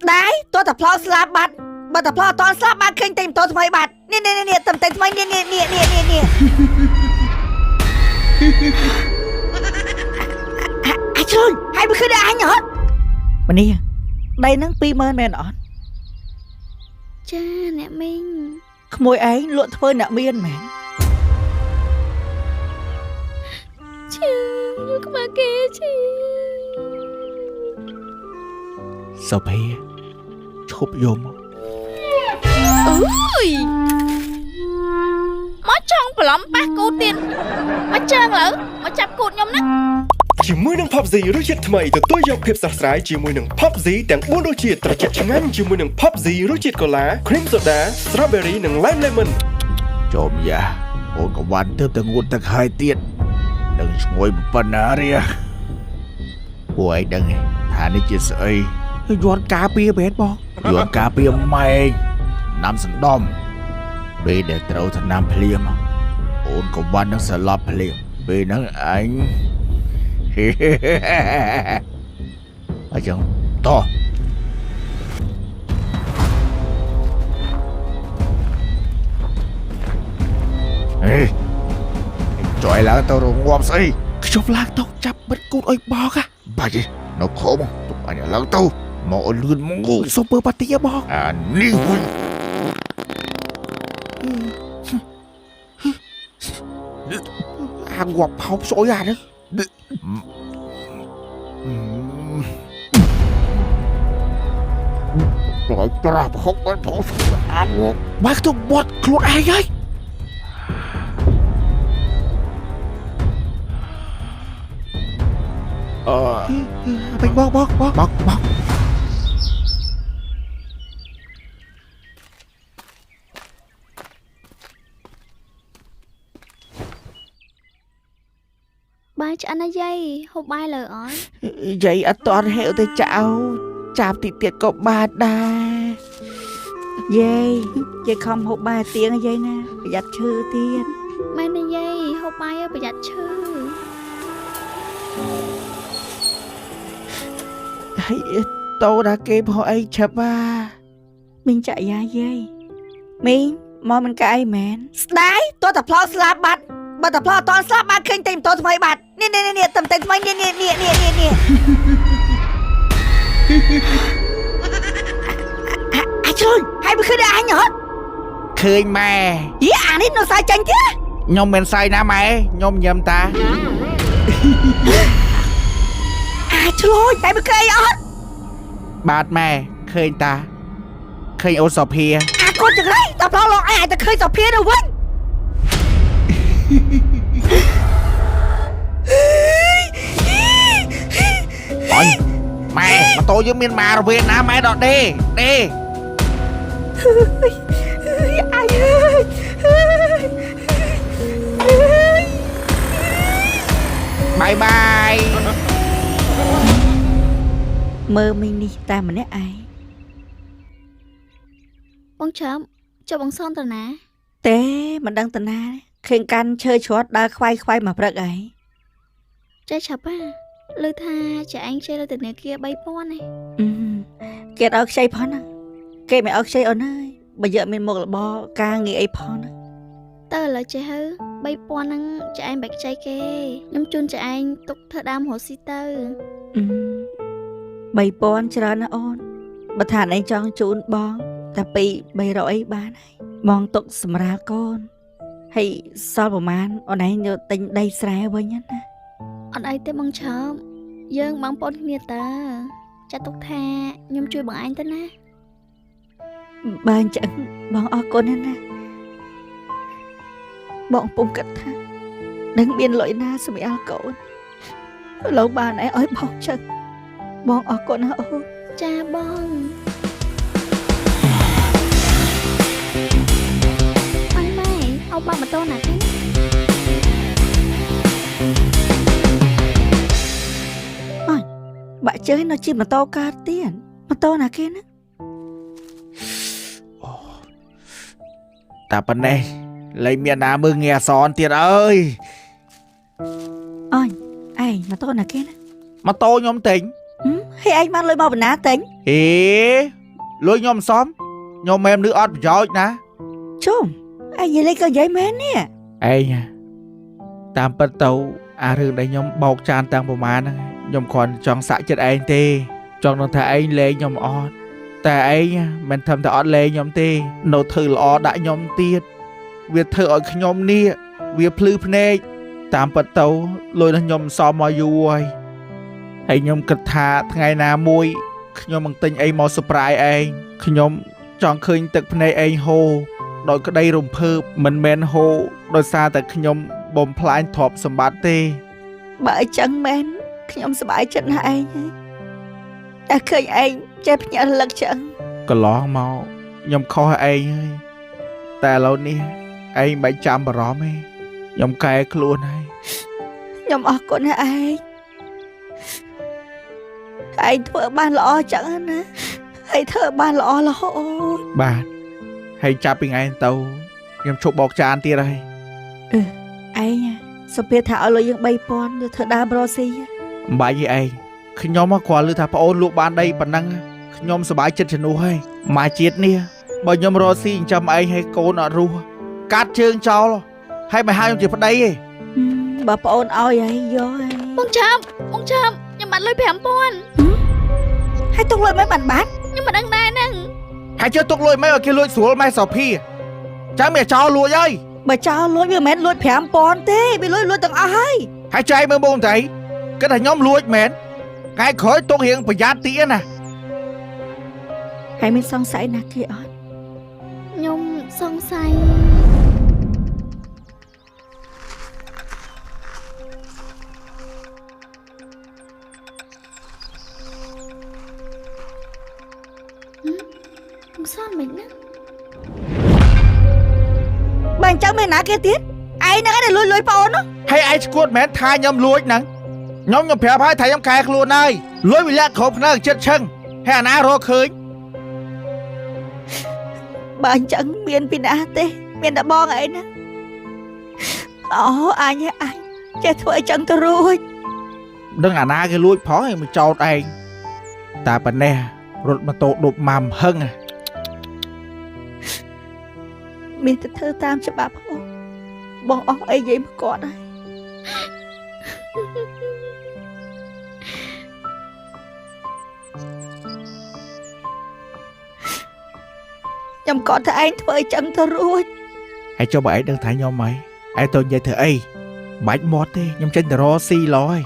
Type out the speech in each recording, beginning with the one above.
đấy tôi tập lo slap bát bà tập lo toàn slap bát khinh tìm tôi thay bát nè tầm tên thay nè trời hai bữa khi đã anh nhở mà nè đây nắng pi mơn mẹ nọ cha nè mình môi ấy luận thôi nợ miên mẹ chứ các bà kia chứ sao bé chụp vô mà ôi mất trong phải lắm bác cô tiền mất trơn lỡ mất chập cụt nhom nè chỉ mùi nâng pop gìรู้จิตทำไมแต่ตัวอยากเพียบสลายchỉมวยหนึ่ง pop gìแต่งอ้วนรู้จิตตระเจ็ดช่างงั้นchỉมวยหนึ่ง pop gìรู้จิตก็ล้าครีมโซดาสตรอเบอรี่หนึ่งไลม์เลมอน trộm ya ôn cóวันเติมแต่งุนแต่hai tiết đừng ngồi một phần nào đi à buổi đừng thà đi chia sẻย้อนกาเปียเบสบอกย้อนกาเปียไม่น้ำสันดอมเบเด็ดเราทำน้ำเพลียมโอนกับวันนังสลับเพลียมเบนังอันเฮ้อาจังต่อเฮ้ยจ่อยแล้วตัวรงวอมสิชอบลากต้องจับมันกูดไอ้บอกอะไปดินกโคมตุกอันนี้แล้วตัวมอลื่นมงูซุปเปอร์ปาร์ตี้บอกอันนี้hàng quặp học sổ ra đó rồi ra không có thổ ăn quặp bác tôi bọt luôn ai vậy bánh bóc ba cho anh ấy dây hộp bay lời ỏi vậy anh toàn hẹo tới chào chạp thì tiệt có ba đà dây không hộp ba tiếng dây nè giặt chư tiền mai này dây hộp bay ở giặt chư tôi đã kịp họ ấy chập à mình chạy ra dây mình mò mình cái mẹn đấy tôi tập lo slap bát bà tập lo toàn slap bát khinh tìm tôi thay bát nè tầm tên thay nè trời hai bữa khi đã anh nhở khơi mẹ ý à nít nó sai chanh chứ nhom men sai na mẹ nhom nhầm ta trời hai bữa khi ớt bát mẹ khơi ta khơi ô sọp hia con chẳng đấy tập lo ai ta khơi sọp hia đâu vinh Ôi, mẹ mà tôi với miên mà rồi Việt Nam mẹ đọt đi ai ơi bye bye mơ mình đi ta mà nét ai bóng chấm cho bóng son tờ ná té mà đang tận na khen can chơi chót đã khoai mà bật ấy chơi chập à lư tha chả anh chơi lư từ nơi kia bay pon này kẹt ớt xây phon à kẹt mẹ ớt xây ơn ơi bây giờ mình một là bo ca nghề ấy phon à tớ là chơi hư bay pon năng chả anh bạch chơi kê nhóm chun chả anh tục thơ đam hồ si tơ bay pon cho nó ôn bà thản anh cho chun bong ta bị bay rọi ba này mong tục sầm ra con hay sao mà man ở đây nhớ tình đây sai với nhá anh ấy tới bóng chấm dương bóng pon kia ta cha tục tha nhóm chui bằng anh tới na bạn chẳng bọn ở con nè bọn bông cất tha đừng biên lỗi na sẽ bị ao cậu lâu bà này ơi bọn chân bọn ở con hả cha bong anh mày ông ba mà tô nè bà chơi nó chỉ mà to ca tiền mà to là kia nữa ta bên này lấy miền Nam mưa nghe son tiền ơi ôi ai mà to là kia nữa mà tôi nhóm tính hay anh mang lời bao bình á tính អេលួយខ្ញុំសំខ្ញុំមែននឺអត់ប្រយោជន៍ណា ជុំឯងនិយាយលេងក៏និយាយមែននេះ ឯងតាមពិតទៅអារឿងដែលខ្ញុំបោកចានតាំងប្រមាណហ្នឹងខ្ញុំគ្រាន់ចង់សាក់ចិត្តឯងទេចង់នឹងថាឯងលេងខ្ញុំអត់តែឯងមិនធំតែអត់លេងខ្ញុំទេនៅធ្វើល្អដាក់ខ្ញុំទៀតវាធ្វើឲ្យខ្ញុំនេះវាភ្លឺភ្នែកតាមពិតទៅលុយរបស់ខ្ញុំសមមកយូរហើយខ្ញុំគិតថាថ្ងៃណាមួយខ្ញុំនឹងទិញអីមក surprise ឯងខ្ញុំចង់ឃើញទឹកភ្នែកឯងហូរដោយក្តីរំភើបមិនមែនហូរដោយសារតែខ្ញុំបំផ្លាញទ្រព្យសម្បត្តិទេ បើអញ្ចឹងមែនខ្ញុំសប្បាយចិត្តណាស់ឯងតែឃើញឯងចេះភ្ញាក់រលឹកចឹង កន្លងមកខ្ញុំខុសឯងហើយតែឥឡូវនេះឯងមិនចាំបារម្ភទេខ្ញុំកែខ្លួនហើយ ខ្ញុំអរគុណណាស់ឯងធ្វើបានល្អចឹងណាឯងធ្វើបានល្អរហូត បាទហើយចាប់ពីថ្ងៃទៅខ្ញុំឈប់បោកចានទៀតហើយ ឯងសុភាថាឲ្យលុយយើង 3000 ទៅធ្វើដើមរកស៊ី អំបាយឯងខ្ញុំមកគ្រាន់លើថាប្អូនលក់បានដីប៉ុណ្ណឹងខ្ញុំសប្បាយចិត្តជំនួសហើយមកជាតិនេះបើខ្ញុំរកស៊ីចិញ្ចឹមឯងហើយកូនអត់រស់កាត់ជើងចោលហើយមិនហៅខ្ញុំជាប្តីទេ បើប្អូនឲ្យឯងយកឯង បងចាំខ្ញុំបាត់លុយ 5000 ហើយទុកលុយមិនបានបាត់ ខ្ញុំមិនដឹងដែរហ្នឹង ហើយជឿទុកលុយមិនឲ្យគេលួចស្រួលម៉ែសោភីចាំមិនចោលលួចហើយ បើចោលលួចវាមិនមែនលួច 5000 ទេវាលួចទាំងអស់ហើយ ហើយចែកមើលបងតៃគិតថាខ្ញុំលួចមែនថ្ងៃក្រោយទុករៀងប្រយ័ត្នទៀតណា ហើយមានសង្ស័យណាគេអត់ ខ្ញុំសង្ស័យខ្ញុំសន់មិនណា បើអញ្ចឹងមានណាគេទៀតឯងហ្នឹងឯងដែលលួចប្អូននោះ ហើយឯងស្គួតមែនថាខ្ញុំលួចហ្នឹងខ្ញុំប្រាប់ហើយថាខ្ញុំកែខ្លួនហើយលួចវិលាក់គ្រប់ផ្នែកចិត្តឈឹងហើយអាណារកឃើញ បើអញ្ចឹងមានពីណាទេមានតែបងឯងណាអូអញចេះធ្វើអញ្ចឹងទៅរួច ដឹងអាណាគេលួចផងឯងមកចោតឯងតែប៉ុណ្ណេះរត់ម៉ូតូដប់ម៉ាំហឹង មានតែធ្វើតាមច្បាប់បងអស់អីនិយាយមកគាត់ហើយខ្ញុំគាត់ថាឯងធ្វើអញ្ចឹងទៅរួច ហើយចុះបើឯងដឹងថាខ្ញុំហីឯងទៅនិយាយធ្វើអីបាច់មាត់ទេខ្ញុំចេញទៅរកស៊ីឡយ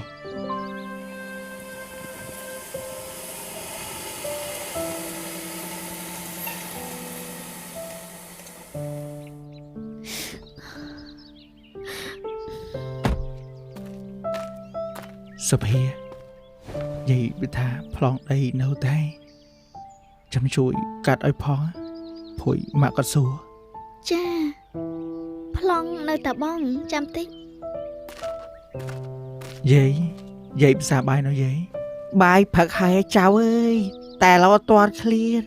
សុភានិយាយវាថាប្លង់ដីនៅតែចាំជួយកាត់ឲ្យផងភួយម៉ាក់គាត់សួរ ចាប្លង់នៅតាបងចាំតិច យាយភាសាបាយនៅយាយ បាយផឹកហើយចៅអើយតែเราអត់ទាន់ឃ្លាត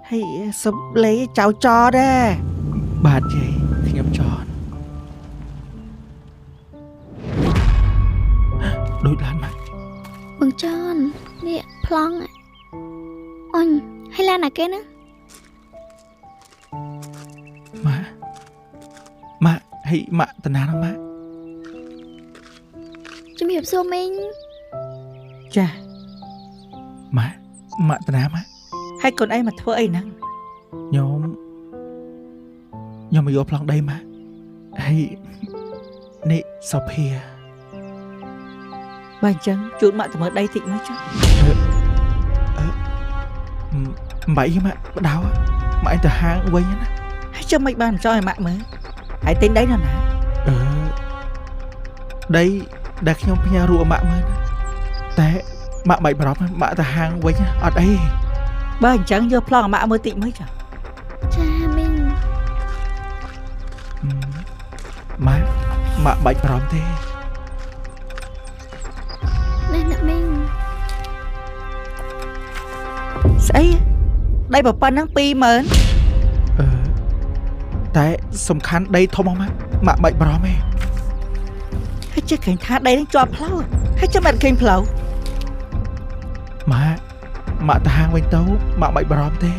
ហើយសុំលេចៅចដែរ បាទយាយខ្ញុំចន់ដូចឡានមក បងចន់នេះប្លង់អញហើយឡានណាគេណា ម៉ាក់ហើយម៉ាក់តាណាណាម៉ាក់ ជំរាបសួរមីង ចា ម៉ាក់តាណាម៉ាក់ ហើយកូនឯងមកធ្វើអីហ្នឹង ខ្ញុំមកយកប្លង់ដីម៉ាក់ហើយនេះសុភា បើអញ្ចឹងជូនម៉ាក់ទៅមើលដីតិចមើលចុះ បាយម៉ាក់បដៅម៉ាក់ឯងទៅហាងវិញណា ហើយចុះមិនបានចង់ឲ្យម៉ាក់មើលហើយទិញដីនៅណា ដីដែលខ្ញុំផ្ញើរូបម៉ាក់មើលណាតែម៉ាក់មិនបារម្ភម៉ាក់ទៅហាងវិញអត់អី បើអញ្ចឹងយកប្លង់ឲ្យម៉ាក់មើលតិចមើលចុះ ចាមីង ម៉ាក់បាច់បារម្ភទេ នេះណាមីង ស្អីដីប៉ុណ្ណឹង 20000 តែសំខាន់ដីធំមកម៉ាក់បាច់បារម្ភទេ ហើយចេះឃើញថាដីនឹងជាប់ផ្លូវហើយចាំមិនឃើញផ្លូវ ម៉ា ម៉ាក់ទៅហាងវិញទៅម៉ាក់មិនបារម្ភទេ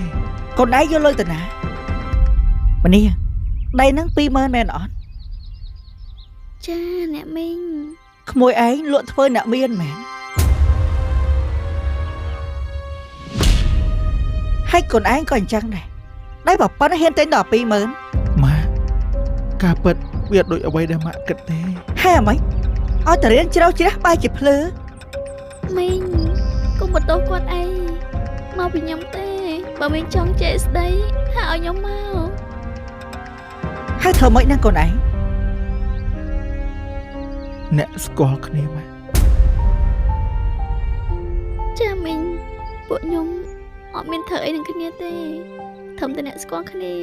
កូនឯងយកលុយទៅណាម្នេះដីហ្នឹង 20000 មែនអត់ ចាអ្នកមីង ក្មួយឯងលក់ធ្វើអ្នកមានមែនហើយកូនឯងក៏អញ្ចឹងដែរដៃបើប៉ុណ្ណឹងហ៊ានទិញដល់ 20000 ម៉ាក់ការពិតវាដូចអ្វីដែលម៉ាក់គិតទេ ហើយអ្ហ្មងឲ្យតែរៀនជ្រៅជ្រះបែរជាភ្លឺ មីងកុំបន្ទោសគាត់អីមកពីខ្ញុំទេបើមីងចង់ចេះស្ដីថាឲ្យខ្ញុំមក ហើយធ្វើម៉េចហ្នឹងកូនឯង អ្នកស្គាល់គ្នាម៉ាក់ ចាមីងពួកខ្ញុំអត់មានធ្វើអីនឹងគ្នាទេធំតែអ្នកស្គាល់គ្នា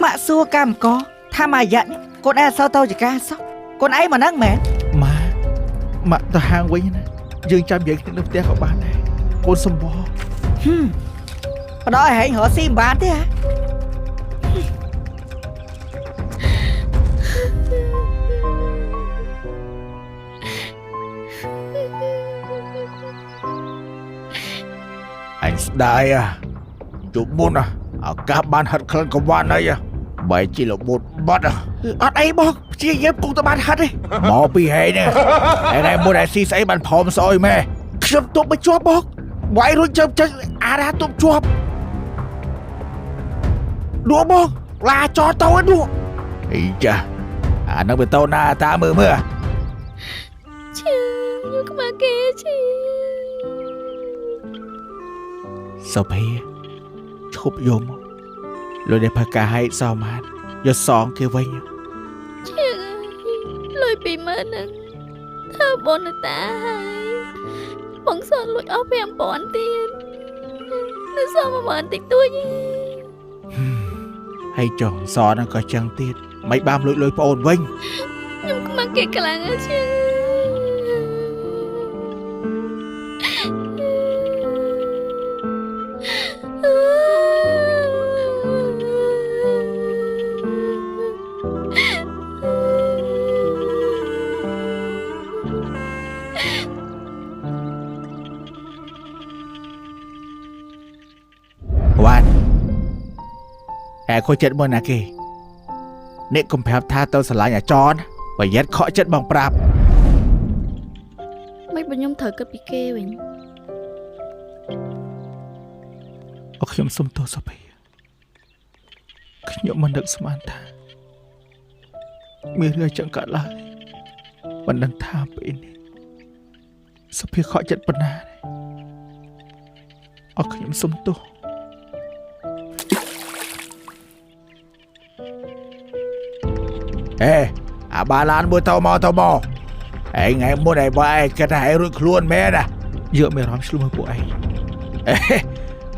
ម៉ាក់សួរកម្មករថាមួយរយៈនេះកូនឯងអត់សូវទៅចកាសោះកូនឯងមកហ្នឹងមែន ម៉ាក់ទៅហាងវិញណាយើងចាំនិយាយគ្នានៅផ្ទះក៏បានដែរកូនសម្បល់ បដឲ្យហែងរកស៊ីមិនបានទេហ៎ អញស្ដាយជុំមុនឱកាសបានហាត់ក្លិនក៏បានហើយបែរជាលបូតបាត់អត់អីបងព្យាយាមពុកទៅបានហាត់ទេមកពីហេនេះឯងមុនឯស៊ីស្អីបានផោមស្អុយម៉ែខ្ញុំទប់មិនជាប់បងវាយរួចជើបចឹងអារ៉ាទប់ជាប់ដួបងឡាចោតទៅដួអីចាអានឹងទៅណាតាមើល ឈឺខ្ញុំក្បាលគេឈឺ សុភីឈប់យំលុយដែលផាកាឲ្យសោម៉ាតយកសងគេវិញ ឈឺលុយ20000ហ្នឹងធ្វើបុណ្យតាហើយបងសល់លួចអស់ 5000 ទៀតនៅសល់10000តិចតួច ហើយចុះសហ្នឹងក៏ចឹងទៀតមិនបានលួចលុយប្អូនវិញ ខ្ញុំខ្មាស់គេខ្លាំងណាស់ឈឺ វ៉ាន់ឯខូចចិត្តមើលណាគេអ្នកកុំប្រាប់ថាទៅស្រឡាញ់អាចរប្រយ័ត្នខកចិត្តបងប្រាប់ មិនបើខ្ញុំត្រូវគិតពីគេវិញ អរខ្ញុំសុំទោសសុភីខ្ញុំមិននឹកស្មានថាមានរឿងចឹងកើតឡើងមិនដឹងថាពេលនេះសុភីខកចិត្តប៉ុណ្ណាអរខ្ញុំសុំទោស អាបាឡានមួយទៅមកឯងថ្ងៃមុនឯងបើឯងគិតថាឯងរួចខ្លួនមែនណាយកមានអារម្មណ៍ឆ្លោះមើលពួកឯង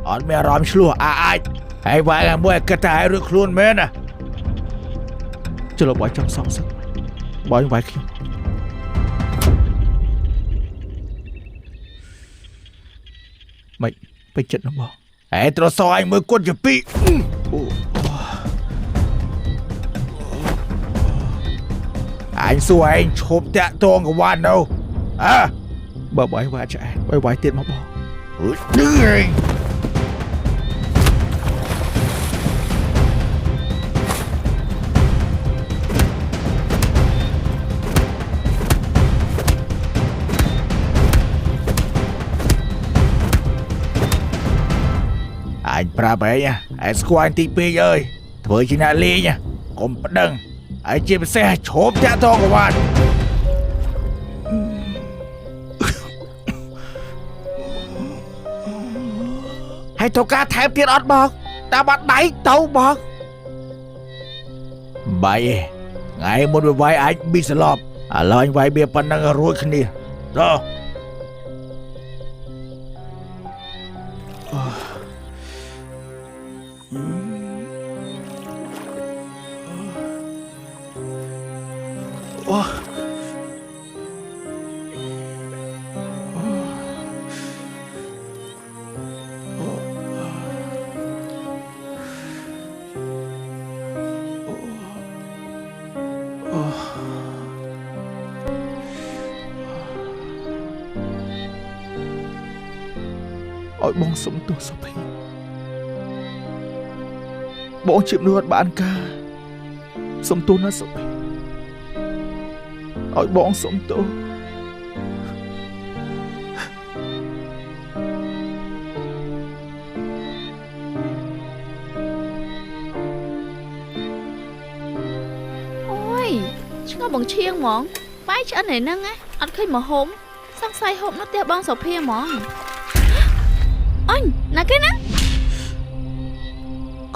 អត់មានអារម្មណ៍ឆ្លោះអាចឯងបើថ្ងៃមួយឯងគិតថាឯងរួចខ្លួនមែនណាចុះលោកបើចង់សងសឹកបើវាយខ្ញុំមិនពេញចិត្តណាបងឯងត្រូវសងឯងមើលគុណជាពីរអញសួរឯងឈប់តាក់ទងកវ៉ាន់ទៅបើបាយវាឆ្អែតបាយទៀតមកបងអើយឌឺឯងអញប្រាប់ឯងឯងស្គាល់ទីពេកអើយធ្វើជាអ្នកលេងកុំប្តឹង ai chia sẻ chốp cha to của bạn hay tao cá thép tiết ót bọc ta bắt đáy tao bọc bay ngày một vai anh bị sập lo anh vai bia pan đang rồi khăn đi rồi ឲ្យបងសុំទោសសុភីបងជាមនុស្សអត់បានការសុំទោសណាសុភីឲ្យបងសុំទោស ôiឆ្ងល់បងឈៀងហ្មងបាយឆ្អិនឯហ្នឹងណាអត់ឃើញមកហូបសង្ស័យហូបនៅផ្ទះបងសុភាហ្មងអញណាគេណា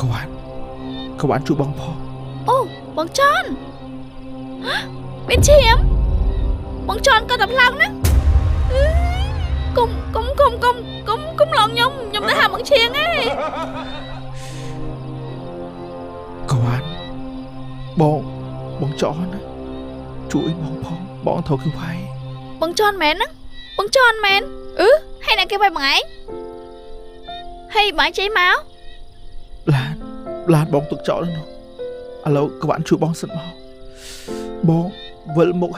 កវ៉ាន់ជួយបងផង អូបងចន់មានឈាមបងចន់ក៏តែផ្លាំងណាគុំឡងខ្ញុំទៅហៅបងឈៀងឯង កវ៉ាន់បងចន់ណាជួយបងផងបងត្រូវគឺវាយ បងចន់មែនណាបងចន់មែនហើយណាគេវាយបងឯងហើយបងជ័យមក ឡានបងទុកចោលនោះឥឡូវកវ៉ាន់ជួយបងសិនមកបងវិលមុខ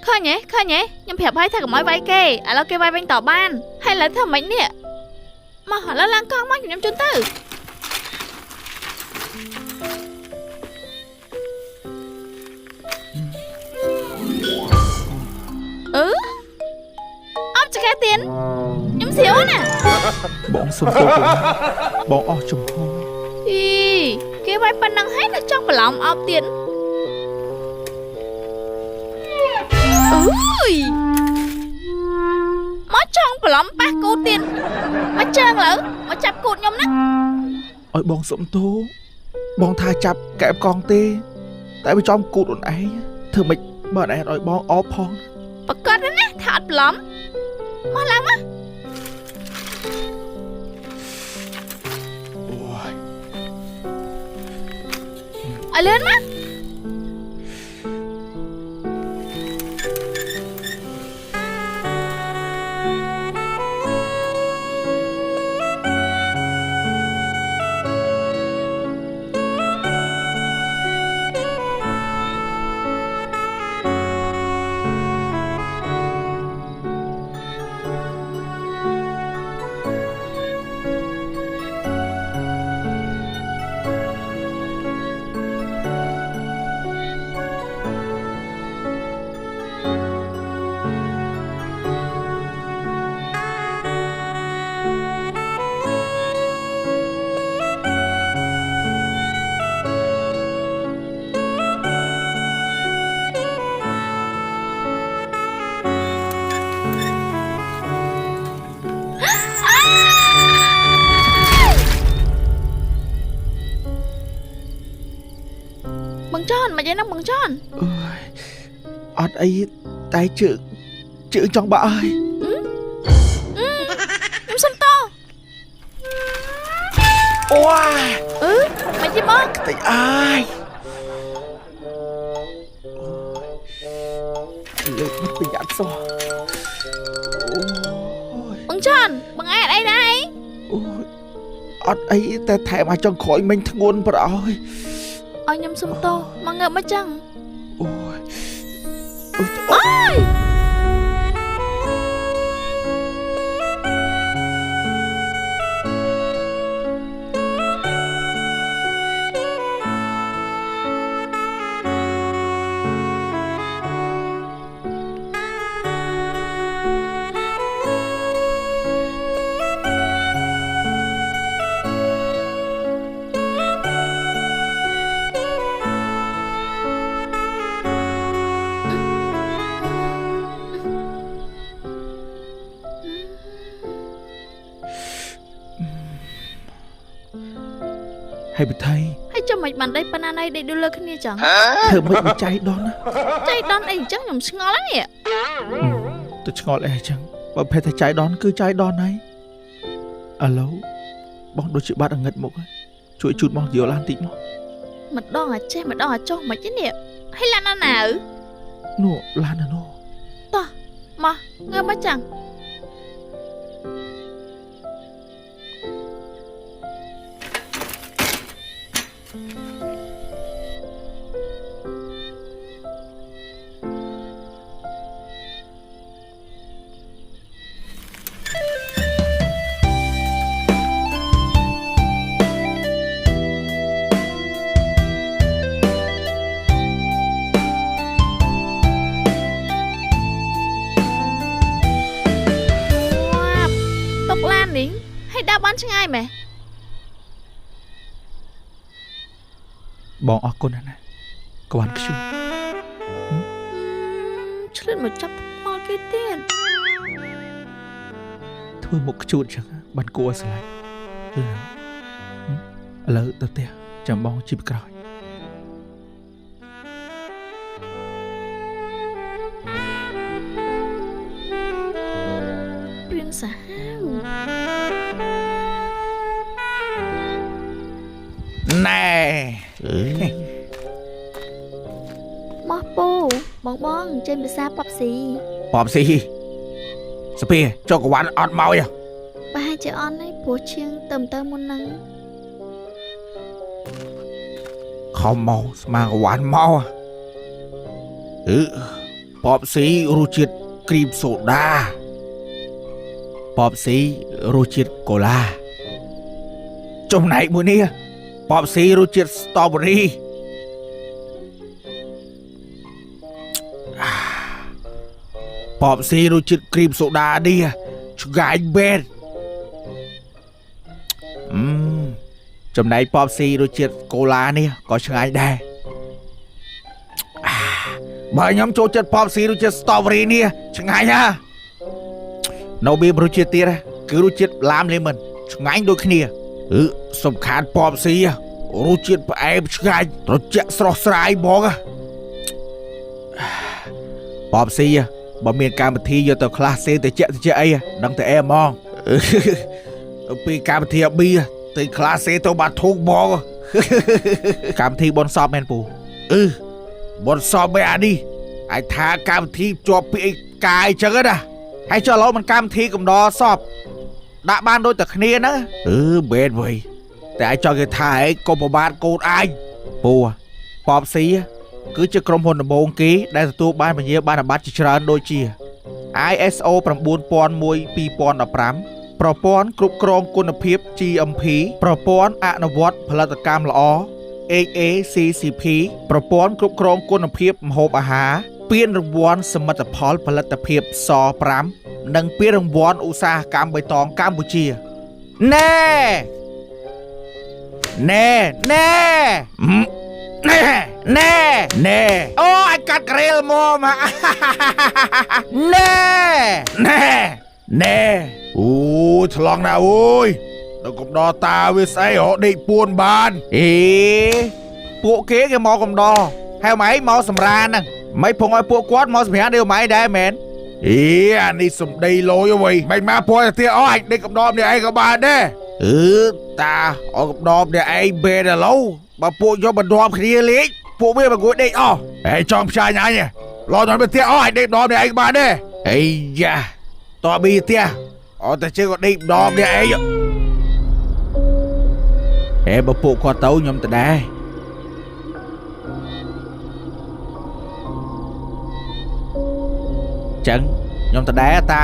ឃើញទេខ្ញុំប្រាប់ហើយថាកុំឲ្យវាយគេឥឡូវគេវាយវិញតបានហើយឥឡូវធ្វើម៉េចនេះមកឥឡូវឡើងកង់មកខ្ញុំជូនទៅអត់ចកែទៀនខ្ញុំស្រាវណា បងសុំទោសបងអស់ចំហ គេវាយប៉ុណ្ណឹងហើយនៅចង់បន្លំអោបទៀតអើយមកចង់បន្លំប៉ះគូតទៀតមកជើងលើមកចាប់គូតខ្ញុំណា ឲ្យបងសុំទោសបងថាចាប់កែបកងទេតែវាចំគូតអូនឯងធ្វើម៉េចបើអត់ឲ្យបងអបផង ប្រកាសណាថាអត់បន្លំមកឡើងមក ឲ្យលឿនមក បងចន់មកយ៉ាងណាបងចន់ អត់អីតែជើងចង់បាក់ហើយ ខ្ញុំសុំតោ អូយ មកជិះមក តែអាយលើកមិនប្រយ័ត្នសោះអូយ បងចន់បងឯងអត់អីដែរ អូយអត់អីតែថែមអាចចង់ក្រោយមិញធ្ងន់ប្រអើយ ឲ្យខ្ញុំសុំតោមកងើបមកចឹង អូយ អើយ ហើយបិទៃ ហើយចាំមិនបានដេកប៉ុណ្ណាណៃដេកដូចលើគ្នាចឹង ធ្វើមិនបិចៃដនណា ចៃដនអីអញ្ចឹងខ្ញុំឆ្ងល់ហើយនេះ ទៅឆ្ងល់អីអញ្ចឹងបើភេទថាចៃដនគឺចៃដនហើយឥឡូវបងដូចជាបាត់អង្ងិតមុខហើយជួយជូតបងយកឡានតិចមក ម្ដងអាចេះម្ដងអាចុះមិនទេនេះហើយឡានណានៅ នោះឡានណានោះ មកងើបមកចឹង អ ไหม បងអរគុណណាស់ក្បានខ្ជូត ឆ្លៀតមកចាប់ផលគេទៀត ធ្វើមុខខ្ជូតចឹងបានគួរឲ្យស្រឡាញ់ឥឡូវទៅផ្ទះចាំបងជីបក្រោយ ព្រៀងសាហាវ ណែ មកពូបងចេញភាសាប៉ាប់ស៊ី បបស៊ីស្ពីចុកកវ៉ាន់អត់មកទេ ប្រហែលជាអន់ហើយព្រោះឈៀងទៅមុនហ្នឹង ខំមកស្មាកវ៉ាន់មកបបស៊ីរសជាតិគ្រីមសូដាបបស៊ីរសជាតិកូឡាចំណែកមួយនេះបបស៊ីរសជាតិស្ទ្រូប៊េរីបបស៊ីរសជាតិគ្រីមសូដានេះឆ្ងាញ់មែនចំណែកបបស៊ីរសជាតិកូឡានេះក៏ឆ្ងាញ់ដែរបើខ្ញុំចូលចិត្តបបស៊ីរសជាតិស្ទ្រូប៊េរីនេះឆ្ងាញ់ណានៅមានរសជាតិទៀតគឺរសជាតិឡាមលេមិនឆ្ងាញ់ដូចគ្នាសំខាន់បបស៊ីរសជាតិផ្អែមឆ្ងាញ់ត្រជាក់ស្រស់ស្រាយហ្មងបបស៊ីបើមានកម្មវិធីយកទៅខ្លះសេតិចអីដឹងតែអែហ្មងពីកម្មវិធីអប៊ីទៅខ្លះសេទៅបាត់ធូកហ្មងកម្មវិធីបនសពមែនពូបនសពមែនអានេះអាចថាកម្មវិធីជាប់ពីកាយចឹងណាហើយចុះឥឡូវមិនកម្មវិធីកំដរសពដាក់បានដូចតែគ្នាហ្នឹងមែនវិញតែអាចចង់គេថាឯងកុំប្រមាថកូនឯងពូបបស៊ីគឺជាក្រុមហ៊ុនដំបូងគេដែលទទួលបានពញ្ញាបត្រជាច្រើនដូចជា ISO 9001 2015 ប្រព័ន្ធគ្រប់គ្រងគុណភាព GMP ប្រព័ន្ធអនុវត្តផលិតកម្មល្អ HACCP ប្រព័ន្ធគ្រប់គ្រងគុណភាពម្ហូបអាហារពានរង្វាន់សមិទ្ធផលផលិតភាពស5និងពានរង្វាន់ឧស្សាហកម្មបៃតងកម្ពុជាណែអូអាកាត់ក្រែលមកណែអូឆ្លងណាអូយដល់កំដរតាវាស្អីរកដេកពួនបានពួកគេមកកំដរហើយម៉េចមកសម្រានហ្នឹងមិនភងឲ្យពួកគាត់មកសម្រានដូចម៉េចដែរមែនអានេះសំដីលយអ្វីមិនមកពួយទៅទៀតអស់អាចដេកកំដរនេះឯងក៏បានដែរតាអត់កំដរនេះឯងបែរឥឡូវបើពួកយកបន្ទាប់គ្នាលេងពួកវាមកគួយដេកអស់ហើយចង់ផ្សាយញ៉ាញ់ឡោដល់ទៅទៀតអស់អាចដេកដមនេះឯងបានដែរអីយ៉ាតប៊ីទៀតអត់តែជិះក៏ដេកម្ដងនេះឯងបើពួកគាត់ទៅខ្ញុំទៅដែរចឹងខ្ញុំទៅដែរតា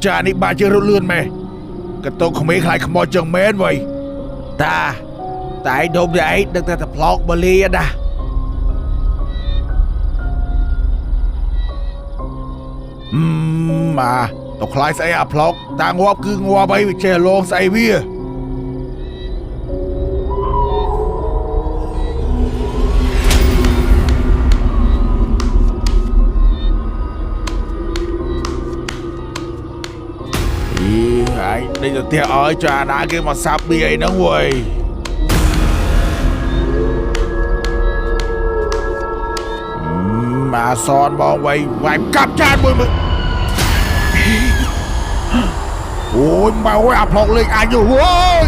ចានេះបាក់ជើងរត់លឿនមែនកតុកក្មេងខ្លាចខ្មោចចឹងមែនវ៉ៃតាតែឯងដុំនេះឯងដឹងតែផ្លោកបលីណាទៅខ្លាចស្អីអាផ្លោកតាងាប់គឺងាប់អីវាចេះលងស្អីវាឯងដេកទៅផ្ទះឲ្យចាណាគេមកសាប់ប៊ីអីហ្នឹងវ៉ៃមកសនបងវ៉ៃវាយកាប់ចានមួយមើលអូយមកអាផ្លោកលេងអញអូយ